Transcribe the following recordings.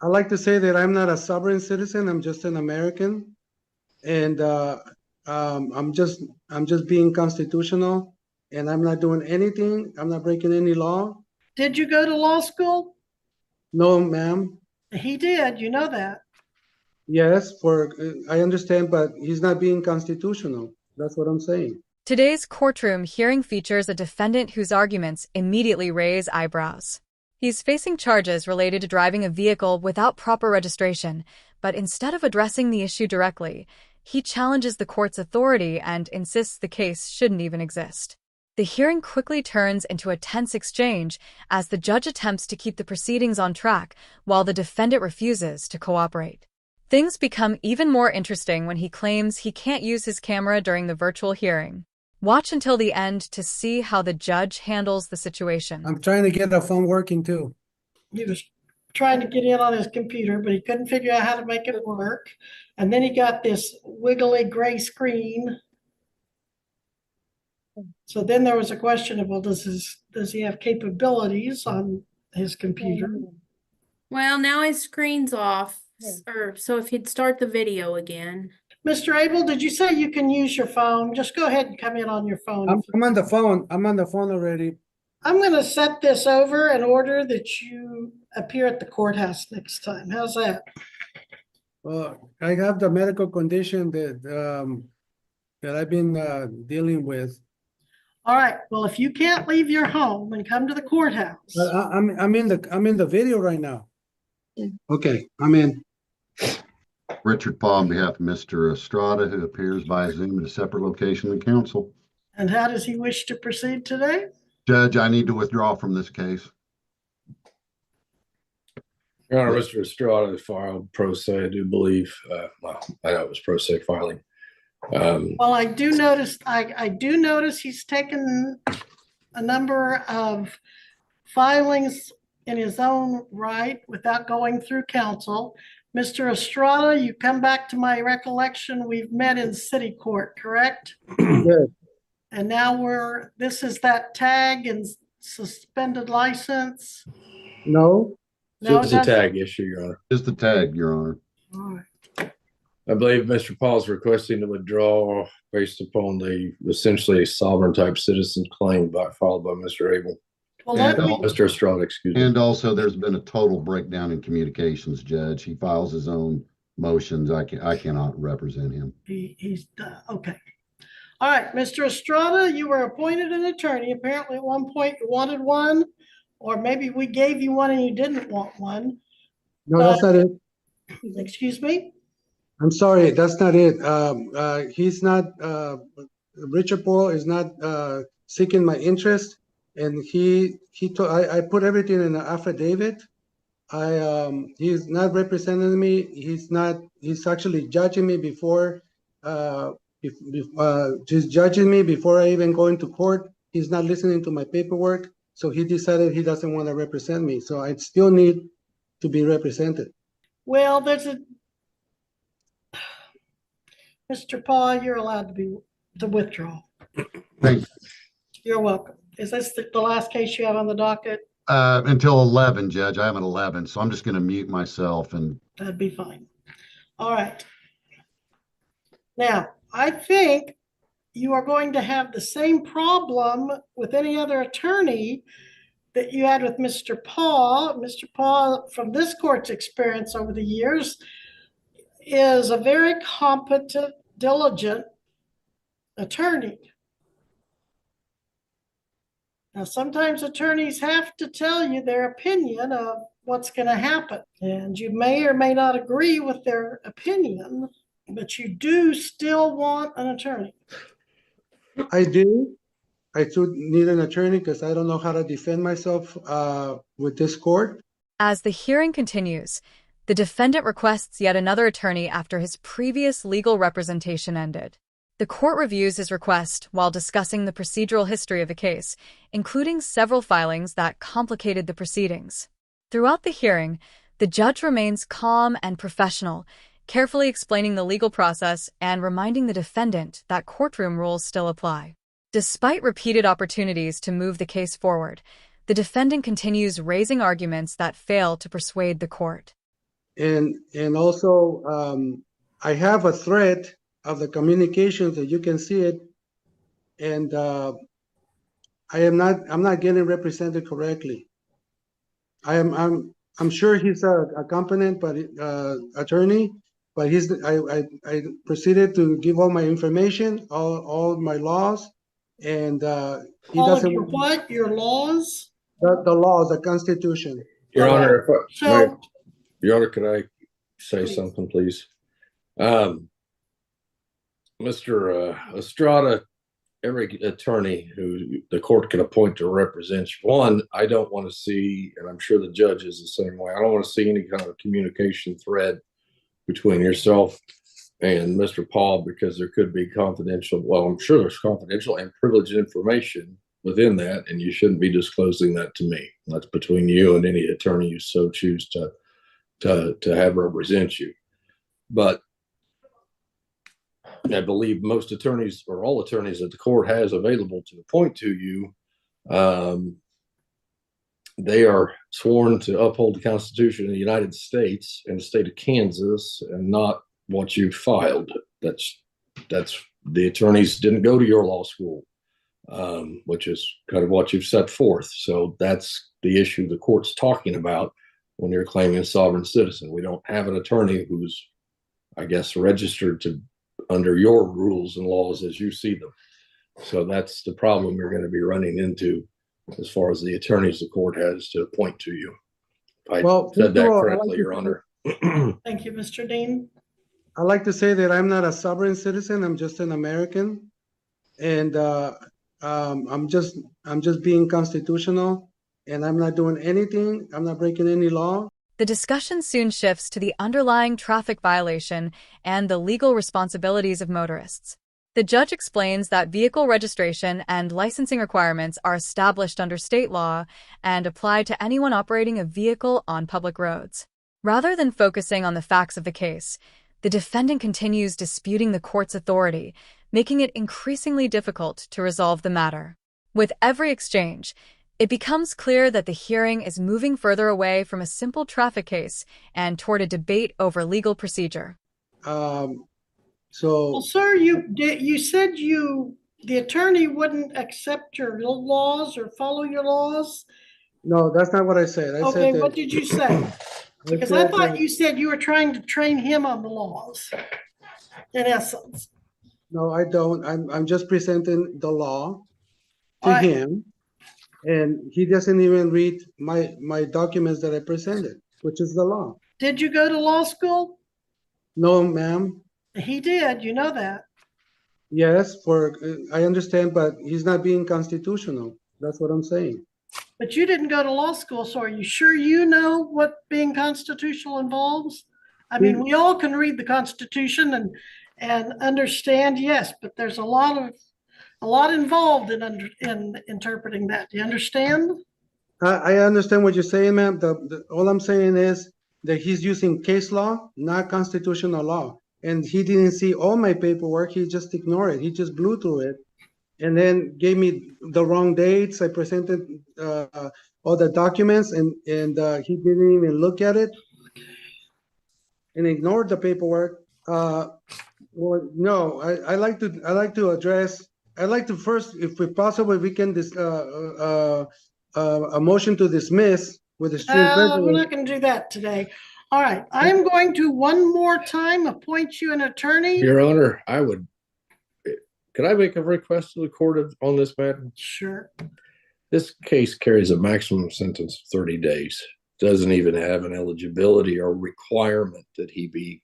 I like to say that I'm not a sovereign citizen. I'm just an American, and I'm just being constitutional, and I'm not doing anything. I'm not breaking any law. Did you go to law school? No, ma'am. He did, you know that. Yes, for I understand, but he's not being constitutional. That's what I'm saying. Today's courtroom hearing features a defendant whose arguments immediately raise eyebrows. He's facing charges related to driving a vehicle without proper registration, but instead of addressing the issue directly, he challenges the court's authority and insists the case shouldn't even exist. The hearing quickly turns into a tense exchange as the judge attempts to keep the proceedings on track while the defendant refuses to cooperate. Things become even more interesting when he claims he can't use his camera during the virtual hearing. Watch until the end to see how the judge handles the situation. I'm trying to get the phone working too. He was trying to get in on his computer, but he couldn't figure out how to make it work. And then he got this wiggly gray screen. So then there was a question of, well, does he have capabilities on his computer? Well, now his screen's off, or so if he'd start the video again. Mr. Abel, did you say you can use your phone? Just go ahead and come in on your phone. I'm on the phone. I'm on the phone already. I'm going to set this over in order that you appear at the courthouse next time. How's that? I have the medical condition that I've been dealing with. All right. Well, if you can't leave your home and come to the courthouse. I'm in the video right now. Okay, I'm in. Richard Paul on behalf of Mr. Estrada, who appears via Zoom at a separate location in council. And how does he wish to proceed today? Judge, I need to withdraw from this case. Your Honor, Mr. Estrada filed pro se, I do believe. Well, I know it was pro se filing. Well, I do notice he's taken a number of filings in his own right without going through counsel. Mr. Estrada, you come back to my recollection, we've met in city court, correct? Yes. And now this is that tag and suspended license? No. No, It's a tag issue, Your Honor. Is the tag, Your Honor. All right. I believe Mr. Paul is requesting to withdraw based upon the essentially sovereign type citizen claim filed by Mr. Abel. Well, Mr. Estrada, excuse me. And also, there's been a total breakdown in communications, Judge. He files his own motions. I cannot represent him. He's okay. All right, Mr. Estrada, you were appointed an attorney. Apparently at one point you wanted one, or maybe we gave you one and you didn't want one. No, that's not it. Excuse me? I'm sorry, that's not it. He's not, Richard Paul is not seeking my interest, and I put everything in an affidavit. He's not representing me. He's actually judging me before, just judging me before I even go into court. He's not listening to my paperwork, so he decided he doesn't want to represent me. So I still need to be represented. Well, Mr. Paul, you're allowed to withdraw. Thank you. You're welcome. Is this the last case you have on the docket? Until 11, Judge. I have an 11, so I'm just going to mute myself. And that'd be fine. All right. Now, I think you are going to have the same problem with any other attorney that you had with Mr. Paul. Mr. Paul, from this court's experience over the years, is a very competent, diligent attorney. Now, sometimes attorneys have to tell you their opinion of what's going to happen, and you may or may not agree with their opinion, but you do still want an attorney. I do. I do need an attorney because I don't know how to defend myself with this court. As the hearing continues, the defendant requests yet another attorney after his previous legal representation ended. The court reviews his request while discussing the procedural history of the case, including several filings that complicated the proceedings. Throughout the hearing, the judge remains calm and professional, carefully explaining the legal process and reminding the defendant that courtroom rules still apply. Despite repeated opportunities to move the case forward, the defendant continues raising arguments that fail to persuade the court. and also I have a thread of the communications that you can see it, and I'm not getting represented correctly. I'm sure he's a competent but attorney, but I proceeded to give all my information, all my laws, and he All of doesn't your what? Your laws? the laws, the Constitution. Your Okay. Honor, So, Your Honor, could I say Please. something, please? Mr. Estrada, every attorney who the court can appoint to represent you, one, I don't want to see, and I'm sure the judge is the same way, I don't want to see any kind of communication thread between yourself and Mr. Paul, because there could be confidential, well, I'm sure there's confidential and privileged information within that, and you shouldn't be disclosing that to me. That's between you and any attorney you so choose to have represent you. But I believe most attorneys, or all attorneys that the court has available to appoint to you, they are sworn to uphold the Constitution of the United States and the state of Kansas, and not what you filed. That's the attorneys didn't go to your law school, which is kind of what you've set forth. So that's the issue the court's talking about when you're claiming a sovereign citizen. We don't have an attorney who's, I guess, registered to under your rules and laws as you see them. So that's the problem you're going to be running into as far as the attorneys the court has to appoint to you. I said that correctly, Your Honor. thank you, Mr. Dean. I like to say that I'm not a sovereign citizen. I'm just an American, and I'm just being constitutional, and I'm not doing anything. I'm not breaking any law. The discussion soon shifts to the underlying traffic violation and the legal responsibilities of motorists. The judge explains that vehicle registration and licensing requirements are established under state law and apply to anyone operating a vehicle on public roads. Rather than focusing on the facts of the case, the defendant continues disputing the court's authority, making it increasingly difficult to resolve the matter. With every exchange, it becomes clear that the hearing is moving further away from a simple traffic case and toward a debate over legal procedure. Well, So sir, you said the attorney wouldn't accept your laws or follow your laws. no, that's not what I said. I Okay, said what did you say? Because I said thought that- you said you were trying to train him on the laws, in essence. no, I don't. I'm just presenting the law to All right. him, and he doesn't even read my documents that I presented, which is the law. Did you go to law school? No, ma'am. He did, you know that. Yes, I understand, but he's not being constitutional. That's what I'm saying. But you didn't go to law school, so are you sure you know what being constitutional involves? I mean, we all can read the Constitution and understand, yes, but there's a lot involved in interpreting that. Do you understand? I understand what you're saying, ma'am. All I'm saying is that he's using case law, not constitutional law. And he didn't see all my paperwork. He just ignored it. He just blew through it and then gave me the wrong dates. I presented all the documents, and he didn't even look at it and ignored the paperwork. Well, no, I like to address. I like to first, if possible, we can a motion to dismiss with extreme We're prejudice. not going to do that today. All right, I'm going to one more time appoint you an attorney. Your Honor, could I make a request to the court on this matter? Sure. This case carries a maximum sentence of 30 days. Doesn't even have an eligibility or requirement that he be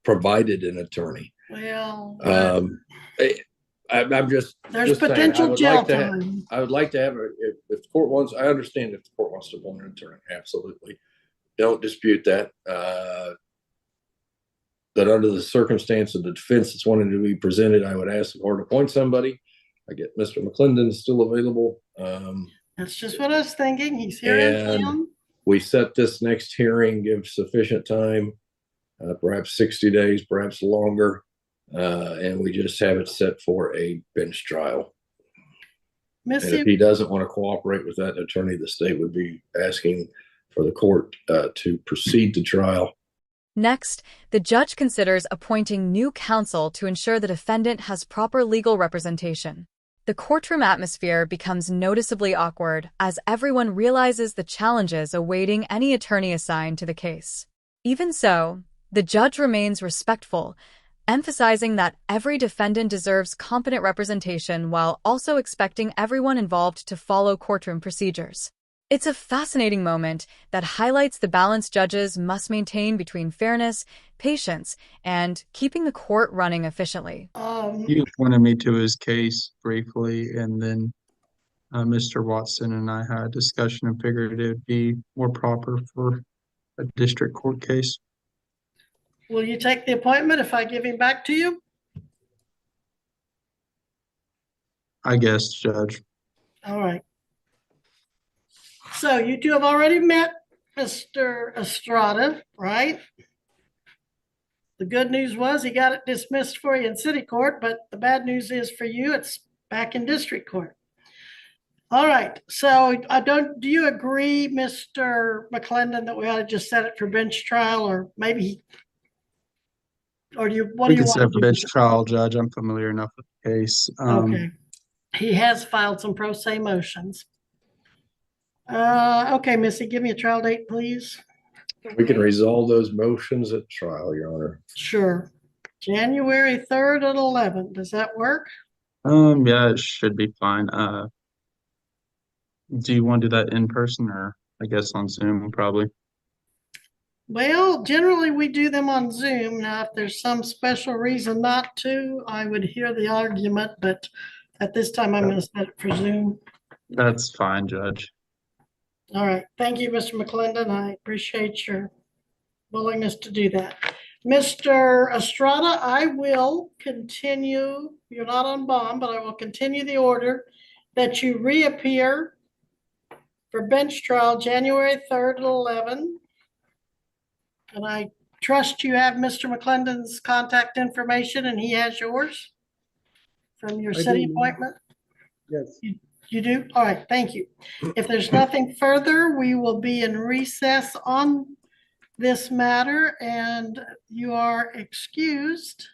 provided an attorney. Well, I'm just. there's just saying, potential jail time. I would like to have if the court wants. I understand if the court wants to appoint an attorney. Absolutely, don't dispute that. That under the circumstance of the defense that's wanting to be presented, I would ask the court to appoint somebody. I get Mr. McClendon still available. That's just what I was thinking. He's here in town. We set this next hearing, give sufficient time, perhaps 60 days, perhaps longer, and we just have it set for a bench trial. And Missy, if he doesn't want to cooperate with that attorney, the state would be asking for the court to proceed to trial. Next, the judge considers appointing new counsel to ensure the defendant has proper legal representation. The courtroom atmosphere becomes noticeably awkward as everyone realizes the challenges awaiting any attorney assigned to the case. Even so, the judge remains respectful, emphasizing that every defendant deserves competent representation while also expecting everyone involved to follow courtroom procedures. It's a fascinating moment that highlights the balance judges must maintain between fairness, patience, and keeping the court running efficiently. You pointed me to his case briefly, and then Mr. Watson and I had a discussion and figured it would be more proper for a district court case. Will you take the appointment if I give him back to you? I guess, Judge. All right. So you two have already met Mr. Estrada, right? The good news was he got it dismissed for you in city court, but the bad news is for you, it's back in district court. All right, so do you agree, Mr. McClendon, that we ought to just set it for bench trial, or maybe what do you We want can to set do? bench trial, Judge. I'm familiar enough with the case. Okay. He has filed some pro se motions. Okay, Missy, give me a trial date, please. We can resolve those motions at trial, Your Honor. Sure. January 3rd at 11. Does that work? Yeah, it should be fine. Do you want to do that in person, or I guess on Zoom, probably? Well, generally we do them on Zoom. Now, if there's some special reason not to, I would hear the argument, but at this time I'm going to set it for Zoom. That's fine, Judge. All right. Thank you, Mr. McClendon. I appreciate your willingness to do that. Mr. Estrada, I will continue. You're not on bond, but I will continue the order that you reappear for bench trial January 3rd at 11. And I trust you have Mr. McClendon's contact information and he has yours from your I city do. appointment? Yes. You do? All right, thank you. If there's nothing further, we will be in recess on this matter and you are excused.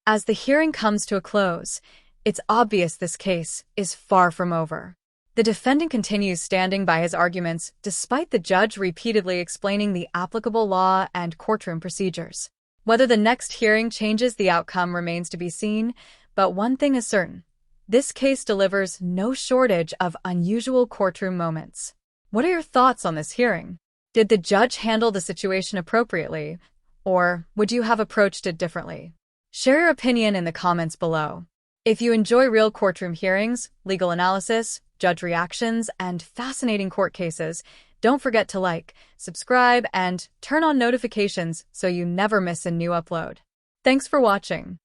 As the hearing comes to a close, it's obvious this case is far from over. The defendant continues standing by his arguments despite the judge repeatedly explaining the applicable law and courtroom procedures. Whether the next hearing changes the outcome remains to be seen, but one thing is certain. This case delivers no shortage of unusual courtroom moments. What are your thoughts on this hearing? Did the judge handle the situation appropriately, or would you have approached it differently? Share your opinion in the comments below. If you enjoy real courtroom hearings, legal analysis, judge reactions, and fascinating court cases, don't forget to like, subscribe, and turn on notifications so you never miss a new upload. Thanks for watching.